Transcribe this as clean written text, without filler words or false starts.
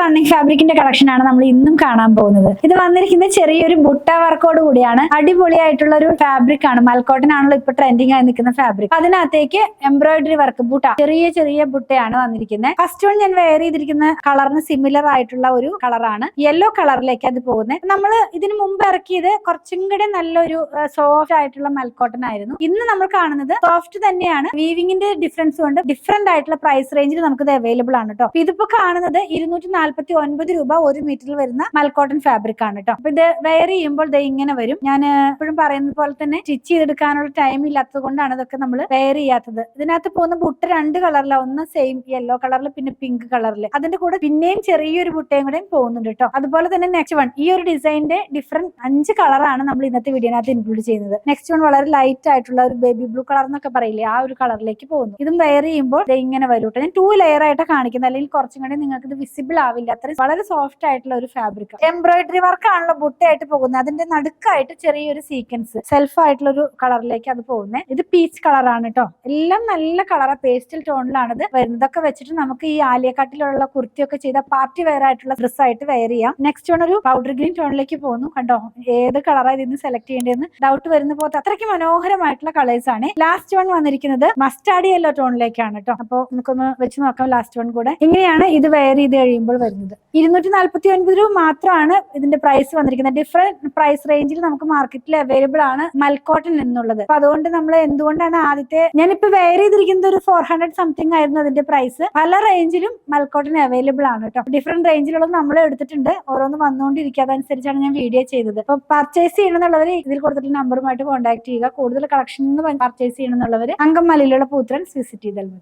Running ഫാബ്രിക്കിന്റെ collection ആണ് നമ്മൾ ഇന്നും കാണാൻ പോകുന്നത്. ഇത് വന്നിരിക്കുന്നത് ചെറിയൊരു ബുട്ട വർക്കോട് കൂടിയാണ്. അടിപൊളിയായിട്ടുള്ള ഒരു ഫാബ്രിക് ആണ്. മൽക്കോട്ടൻ ആണല്ലോ ഇപ്പൊ ട്രെൻഡിങ് ആയി നിൽക്കുന്ന ഫാബ്രിക്. അതിനകത്തേക്ക് എംബ്രോയിഡറി വർക്ക് ബുട്ട, ചെറിയ ചെറിയ ബുട്ടയാണ് വന്നിരിക്കുന്നത്. ഫസ്റ്റ് വൺ ഞാൻ വെയർ ചെയ്തിരിക്കുന്ന കളറിന് സിമിലർ ആയിട്ടുള്ള ഒരു കളറാണ്. യെല്ലോ കളറിലേക്ക് അത് പോകുന്നത്. നമ്മൾ ഇതിനു മുമ്പ് ഇറക്കിയത് കുറച്ചും കൂടെ നല്ലൊരു സോഫ്റ്റ് ആയിട്ടുള്ള മൽക്കോട്ടൻ ആയിരുന്നു. ഇന്ന് നമ്മൾ കാണുന്നത് സോഫ്റ്റ് തന്നെയാണ്. വീവിങ്ങിന്റെ ഡിഫറൻസ് കൊണ്ട് ഡിഫറെന്റ് ആയിട്ടുള്ള പ്രൈസ് റേഞ്ചിൽ നമുക്ക് ഇത് അവൈലബിൾ ആണ് കേട്ടോ. ഇതിപ്പോ കാണുന്നത് 249 രൂപ ഒരു മീറ്ററിൽ വരുന്ന മൽക്കോട്ടൻ ഫാബ്രിക് ആണ് കേട്ടോ. അപ്പൊ ഇത് വെയർ ചെയ്യുമ്പോൾ ഇത് ഇങ്ങനെ വരും. ഞാൻ എപ്പോഴും പറയുന്നത് പോലെ തന്നെ സ്റ്റിച്ച് ചെയ്തെടുക്കാനുള്ള ടൈം ഇല്ലാത്തത് കൊണ്ടാണ് ഇതൊക്കെ നമ്മൾ വെയർ ചെയ്യാത്തത്. ഇതിനകത്ത് പോകുന്ന ബുട്ട രണ്ട് കളറിലാണ്. ഒന്ന് സെയിം യെല്ലോ കളറിൽ, പിന്നെ പിങ്ക് കളറിൽ. അതിന്റെ കൂടെ പിന്നെയും ചെറിയൊരു ബുട്ടയും കൂടെ പോകുന്നുണ്ട് കേട്ടോ. അതുപോലെ തന്നെ നെക്സ്റ്റ് വൺ, ഈ ഒരു ഡിസൈനിന്റെ ഡിഫറെന്റ് 5 കളറാണ് നമ്മൾ ഇന്നത്തെ വീഡിയോനകത്ത് ഇൻക്ലൂഡ് ചെയ്യുന്നത്. നെക്സ്റ്റ് വൺ വളരെ ലൈറ്റ് ആയിട്ടുള്ള ഒരു ബേബി ബ്ലൂ കളർ എന്നൊക്കെ പറയില്ലേ, ആ ഒരു കളറിലേക്ക് പോകുന്നു. ഇതും വെയർ ചെയ്യുമ്പോൾ ഇങ്ങനെ വരും കേട്ടോ. ഞാൻ 2 ലെയർ ആയിട്ട് കാണിക്കുന്നത്, അല്ലെങ്കിൽ കുറച്ചും കൂടി നിങ്ങൾക്ക് ഇത് വിസിബിൾ ആവില്ല. അത്രയും വളരെ സോഫ്റ്റ് ആയിട്ടുള്ള ഒരു ഫാബ്രിക്. എംബ്രോയിഡറി വർക്ക് ആണല്ലോ ബുട്ടയായിട്ട് പോകുന്നത്. അതിന്റെ നടുക്കായിട്ട് ചെറിയൊരു സീക്വൻസ് സെൽഫ് ആയിട്ടുള്ള ഒരു കളറിലേക്ക് അത് പോകുന്നത്. ഇത് പീച്ച് കളറാണ് കേട്ടോ. എല്ലാം നല്ല കളറാ, പേസ്റ്റൽ ടോണിലാണ് ഇത് വരുന്നത്. ഇതൊക്കെ വെച്ചിട്ട് നമുക്ക് ഈ ആലിയക്കട്ടിലുള്ള കുർത്തിയൊക്കെ ചെയ്ത പാർട്ടി വെയർ ആയിട്ടുള്ള ഡ്രസ് ആയിട്ട് വെയർ ചെയ്യാം. നെക്സ്റ്റ് വൺ ഒരു പൗഡർ ഗ്രീൻ ടോണിലേക്ക് പോകുന്നു. കണ്ടോ, ഏത് കളറാണ് ഇതിന് സെലക്ട് ചെയ്യേണ്ടതെന്ന് ഡൗട്ട് വരുന്ന പോലത്തെ അത്രയ്ക്ക് മനോഹരമായിട്ടുള്ള കളേഴ്സ് ആണ്. ലാസ്റ്റ് വൺ വന്നിരിക്കുന്നത് മസ്റ്റാർഡ് യെല്ലോ ടോണിലേക്കാണ് കേട്ടോ. അപ്പൊ നമുക്കൊന്ന് വെച്ച് നോക്കാം ലാസ്റ്റ് വൺ കൂടെ. ഇങ്ങനെയാണ് ഇത് വെയർ ചെയ്ത് കഴിയുമ്പോൾ വരുന്നത്. 249 രൂപ മാത്രമാണ് ഇതിന്റെ പ്രൈസ് വന്നിരിക്കുന്നത്. ഡിഫറെന്റ് പ്രൈസ് റേഞ്ചിൽ നമുക്ക് മാർക്കറ്റിൽ അവൈലബിൾ ആണ് മൽക്കോട്ടൻ എന്നുള്ളത്. അപ്പൊ അതുകൊണ്ട് നമ്മൾ എന്തുകൊണ്ടാണ് ആദ്യത്തെ ഞാനിപ്പോ വെയർ ചെയ്തിരിക്കുന്നത് ഒരു 400 സംതിങ് ആയിരുന്നു അതിന്റെ പ്രൈസ്. പല റേഞ്ചിലും മൽക്കോട്ടൻ അവൈലബിൾ ആണ് കേട്ടോ. ഡിഫറെന്റ് റേഞ്ചിലുള്ളത് നമ്മൾ എടുത്തിട്ടുണ്ട്. ഓരോന്ന് വന്നുകൊണ്ടിരിക്കുക, അതനുസരിച്ചാണ് ഞാൻ വീഡിയോ ചെയ്തത്. അപ്പൊ പർച്ചേസ് ചെയ്യണമെന്നുള്ളവർ ഇതിൽ കൊടുത്തിട്ടുള്ള നമ്പറുമായിട്ട് കോൺടാക്ട് ചെയ്യുക. കൂടുതൽ കളക്ഷൻ പർച്ചേസ് ചെയ്യണമെന്നുള്ളവർ അങ്കമാലിയിലുള്ള പൂത്രൻസ് വിസിറ്റ് ചെയ്താൽ മതി.